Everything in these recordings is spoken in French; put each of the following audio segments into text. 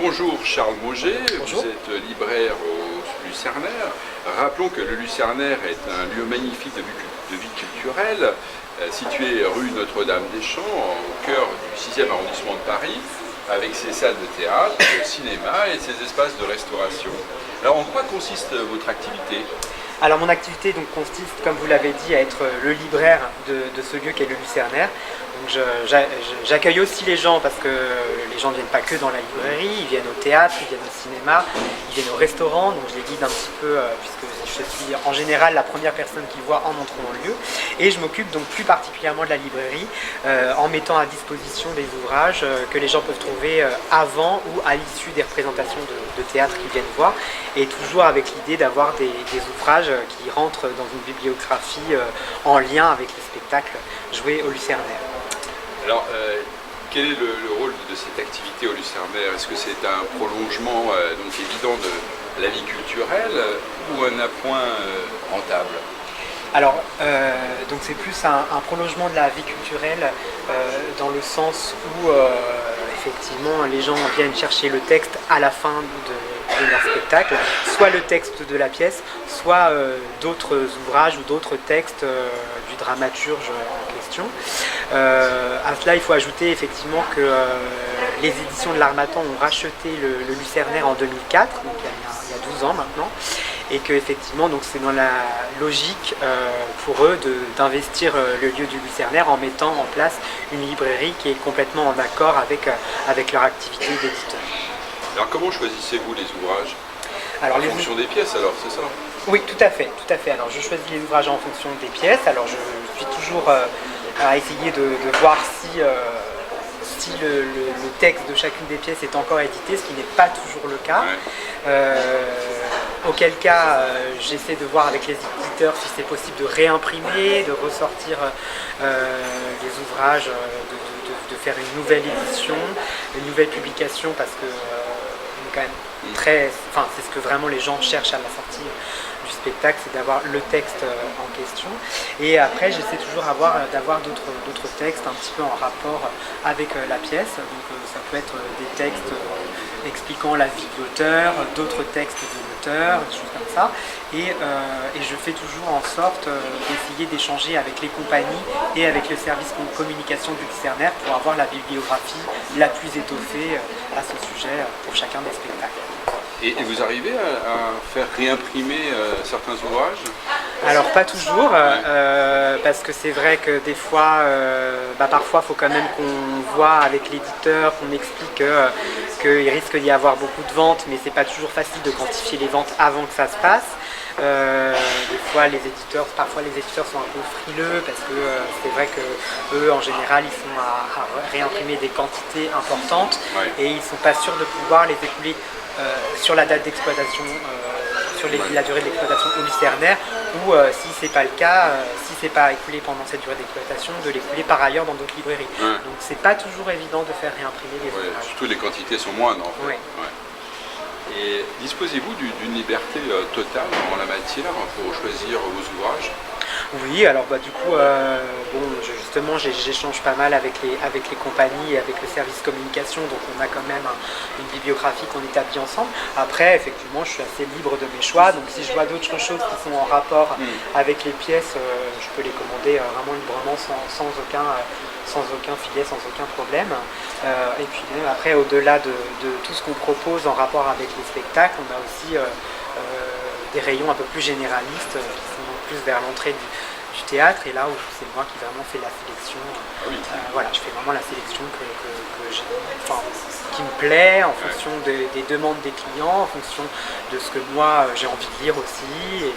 bonjour Charles Mauger, Bonjour. vous êtes libraire au Lucernaire. Rappelons que le Lucernaire est un lieu magnifique de vie culturelle, situé rue Notre-Dame-des-Champs, au cœur du 6e arrondissement de Paris, avec ses salles de théâtre, de cinéma et ses espaces de restauration. Alors en quoi consiste votre activité ? Alors mon activité donc, consiste, comme vous l'avez dit, à être le libraire de ce lieu qu'est le Lucernaire. Donc j'accueille aussi les gens parce que les gens ne viennent pas que dans la librairie, ils viennent au théâtre, ils viennent au cinéma, ils viennent au restaurant, donc je les guide un petit peu puisque je suis en général la première personne qu'ils voient en entrant dans le lieu. Et je m'occupe donc plus particulièrement de la librairie en mettant à disposition des ouvrages que les gens peuvent trouver avant ou à l'issue des représentations de théâtre qu'ils viennent voir, et toujours avec l'idée d'avoir des ouvrages qui rentrent dans une bibliographie en lien avec les spectacles joués au Lucernaire. Alors, quel est le rôle de cette activité au Lucernaire? Est-ce que c'est un prolongement donc évident de la vie culturelle ou un appoint rentable? Alors, donc c'est plus un prolongement de la vie culturelle dans le sens où effectivement les gens viennent chercher le texte à la fin de leur spectacle, soit le texte de la pièce, soit d'autres ouvrages ou d'autres textes du dramaturge en question. À cela, il faut ajouter effectivement que les éditions de l'Harmattan ont racheté le Lucernaire en 2004, donc il y a 12 ans maintenant, et que effectivement donc c'est dans la logique pour eux d'investir le lieu du Lucernaire en mettant en place une librairie qui est complètement en accord avec leur activité d'éditeur. Alors comment choisissez-vous les ouvrages? Alors, en fonction des pièces alors, c'est ça? Oui, tout à fait, tout à fait. Alors je choisis les ouvrages en fonction des pièces. Alors je suis toujours à essayer de voir si le texte de chacune des pièces est encore édité, ce qui n'est pas toujours le cas. Ouais. Auquel cas, j'essaie de voir avec les éditeurs si c'est possible de réimprimer, de ressortir les ouvrages, de faire une nouvelle édition, une nouvelle publication, parce que quand même c'est ce que vraiment les gens cherchent à la sortie du spectacle, c'est d'avoir le texte en question. Et après, j'essaie toujours d'avoir d'autres textes un petit peu en rapport avec la pièce. Donc ça peut être des textes expliquant la vie de l'auteur, d'autres textes de l'auteur, des choses comme ça. Et je fais toujours en sorte d'essayer d'échanger avec les compagnies et avec le service de communication du Lucernaire pour avoir la bibliographie la plus étoffée à ce sujet pour chacun des spectacles. Et vous arrivez à faire réimprimer certains ouvrages? Alors pas toujours, parce que c'est vrai que des fois, parfois il faut quand même qu'on voit avec l'éditeur, qu'on explique qu'il risque d'y avoir beaucoup de ventes, mais c'est pas toujours facile de quantifier les ventes avant que ça se passe. Des fois parfois les éditeurs sont un peu frileux parce que c'est vrai que eux en général ils sont à réimprimer des quantités importantes, ouais. Et ils sont pas sûrs de pouvoir les écouler sur la date d'exploitation, sur la durée de l'exploitation au Lucernaire, ou si c'est pas le cas, si c'est pas écoulé pendant cette durée d'exploitation, de l'écouler par ailleurs dans d'autres librairies. Ouais. Donc c'est pas toujours évident de faire réimprimer les ouvrages. Surtout les quantités sont moindres en fait. Ouais. Ouais. Et disposez-vous d'une liberté totale en la matière pour choisir vos ouvrages? Oui, alors du coup, justement, j'échange pas mal avec les compagnies et avec le service communication, donc on a quand même une bibliographie qu'on établit ensemble. Après, effectivement, je suis assez libre de mes choix, donc si je vois d'autres choses qui sont en rapport avec les pièces, je peux les commander vraiment librement sans aucun filet, sans aucun problème. Et puis même après, au-delà de tout ce qu'on propose en rapport avec les spectacles, on a aussi des rayons un peu plus généralistes qui sont plus vers l'entrée du théâtre, et là où c'est moi qui vraiment fais la sélection. Oui. Voilà, je fais vraiment la sélection qui me plaît en fonction des demandes des clients, en fonction de ce que moi j'ai envie de lire aussi.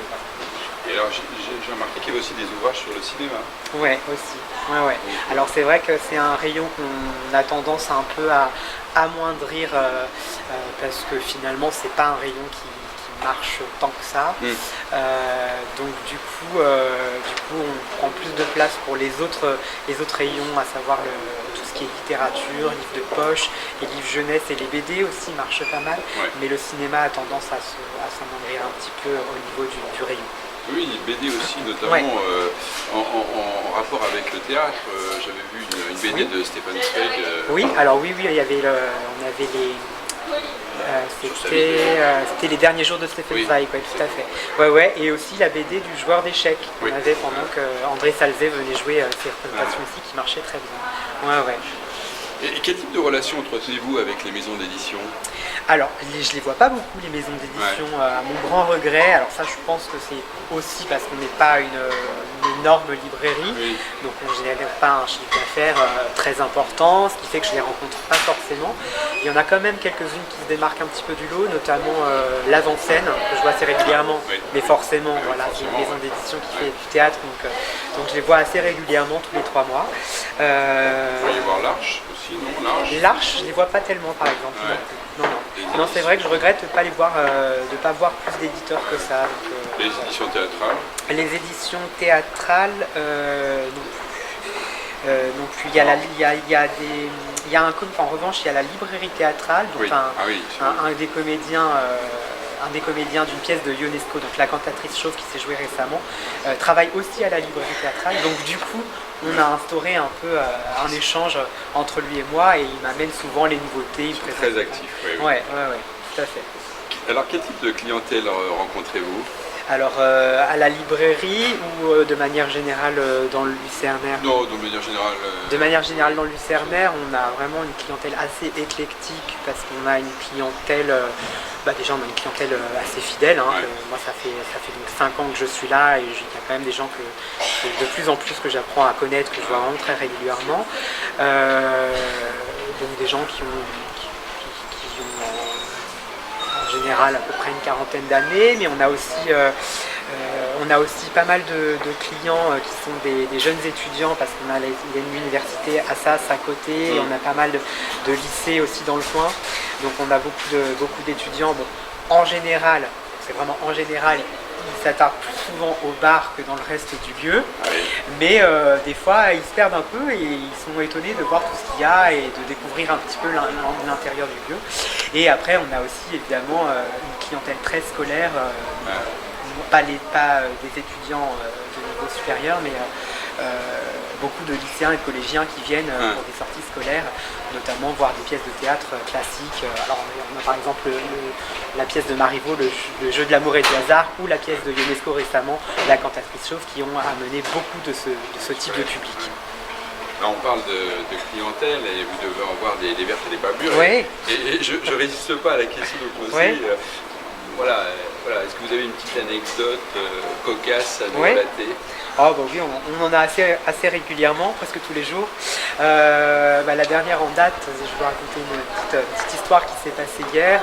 Et alors j'ai remarqué qu'il y avait aussi des ouvrages sur le cinéma. Ouais, aussi. Ouais. Alors c'est vrai que c'est un rayon qu'on a tendance un peu à amoindrir parce que finalement c'est pas un rayon qui marche tant que ça. Donc du coup on prend plus de place pour les autres rayons, à savoir tout ce qui est littérature, livres de poche, les livres jeunesse et les BD aussi marchent pas mal. Ouais. Mais le cinéma a tendance à s'amoindrir un petit peu au niveau du rayon. Oui, les BD aussi, notamment ouais. En rapport avec le théâtre. J'avais vu une BD de Stefan Zweig. Oui, alors oui, il y avait on avait C'était les derniers jours de Stefan Zweig, ouais, tout à fait. Ouais, ouais, et aussi la BD du joueur d'échecs qu'on avait pendant que André Salzé venait jouer ces représentations ici, qui marchait très bien. Ouais, ouais. Et quel type de relation entretenez-vous avec les maisons d'édition? Alors, je les vois pas beaucoup, les maisons d'édition, à mon grand regret. Alors ça, je pense que c'est aussi parce qu'on n'est pas une énorme librairie, donc on ne génère pas un chiffre d'affaires très important, ce qui fait que je les rencontre pas forcément. Il y en a quand même quelques-unes qui se démarquent un petit peu du lot, notamment l'Avant-Scène, que je vois assez régulièrement, mais forcément, voilà, c'est une maison d'édition qui fait du théâtre, donc je les vois assez régulièrement tous les 3 mois. Vous voyez voir l'Arche aussi, non? L'Arche, je les vois pas tellement, par exemple. Non, non. Non, c'est vrai que je regrette de ne pas voir plus d'éditeurs que ça. Donc, les éditions théâtrales? Les éditions théâtrales, non plus. En revanche, il y a la librairie théâtrale, donc un des comédiens d'une pièce de Ionesco, donc la cantatrice chauve qui s'est jouée récemment, travaille aussi à la librairie théâtrale. Donc du coup, on a instauré un peu un échange entre lui et moi, et il m'amène souvent les nouveautés. Très actif, oui. Ouais, tout à fait. Alors quel type de clientèle rencontrez-vous? Alors à la librairie ou de manière générale dans le Lucernaire? Non, de manière générale. De manière générale dans le Lucernaire, on a vraiment une clientèle assez éclectique parce qu'on a une clientèle, déjà on a une clientèle assez fidèle. Moi ça fait donc 5 ans que je suis là et il y a quand même des gens que de plus en plus que j'apprends à connaître, que je vois vraiment très régulièrement. Donc des gens qui ont en général à peu près une quarantaine d'années, mais on a aussi pas mal de clients qui sont des jeunes étudiants parce qu'il y a une université à Assas à côté, et on a pas mal de lycées aussi dans le coin, donc on a beaucoup d'étudiants. Bon, en général, c'est vraiment en général, ils s'attardent plus souvent au bar que dans le reste du lieu, mais des fois ils se perdent un peu et ils sont étonnés de voir tout ce qu'il y a et de découvrir un petit peu l'intérieur du lieu. Et après on a aussi évidemment une clientèle très scolaire, pas des étudiants de niveau supérieur, mais beaucoup de lycéens et de collégiens qui viennent pour des sorties scolaires, notamment voir des pièces de théâtre classiques. Alors on a par exemple la pièce de Marivaux, le jeu de l'amour et du hasard, ou la pièce de Ionesco récemment, la cantatrice chauve, qui ont amené beaucoup de ce type de public. Là, on parle de clientèle et vous devez en voir des vertes et des pas mûres. Et je ne résiste pas à la question de vous poser. Voilà, est-ce que vous avez une petite anecdote cocasse à nous relater? Oh, oui, on en a assez régulièrement, presque tous les jours. La dernière en date, je vais vous raconter une petite histoire qui s'est passée hier,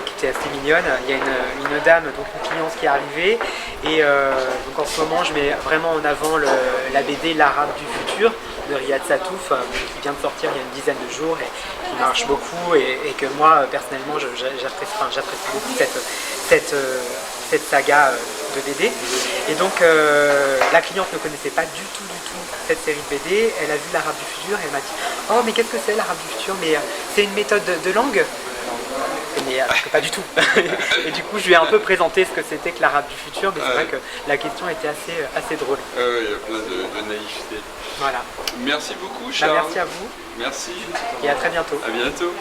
qui était assez mignonne. Il y a une dame, donc une cliente qui est arrivée, et donc en ce moment je mets vraiment en avant la BD L'Arabe du futur de Riyad Satouf, qui vient de sortir il y a une dizaine de jours et qui marche beaucoup, et que moi personnellement j'apprécie beaucoup cette saga de BD. Et donc la cliente ne connaissait pas du tout cette série de BD. Elle a vu l'Arabe du futur et elle m'a dit « Oh, mais qu'est-ce que c'est l'Arabe du futur? Mais c'est une méthode de langue ?» Mais pas du tout. Et du coup je lui ai un peu présenté ce que c'était que l'Arabe du futur, mais c'est vrai que la question était assez drôle. Il y a plein de naïveté. Voilà. Merci beaucoup Charles. Merci à vous. Merci. Et à très bientôt. À bientôt.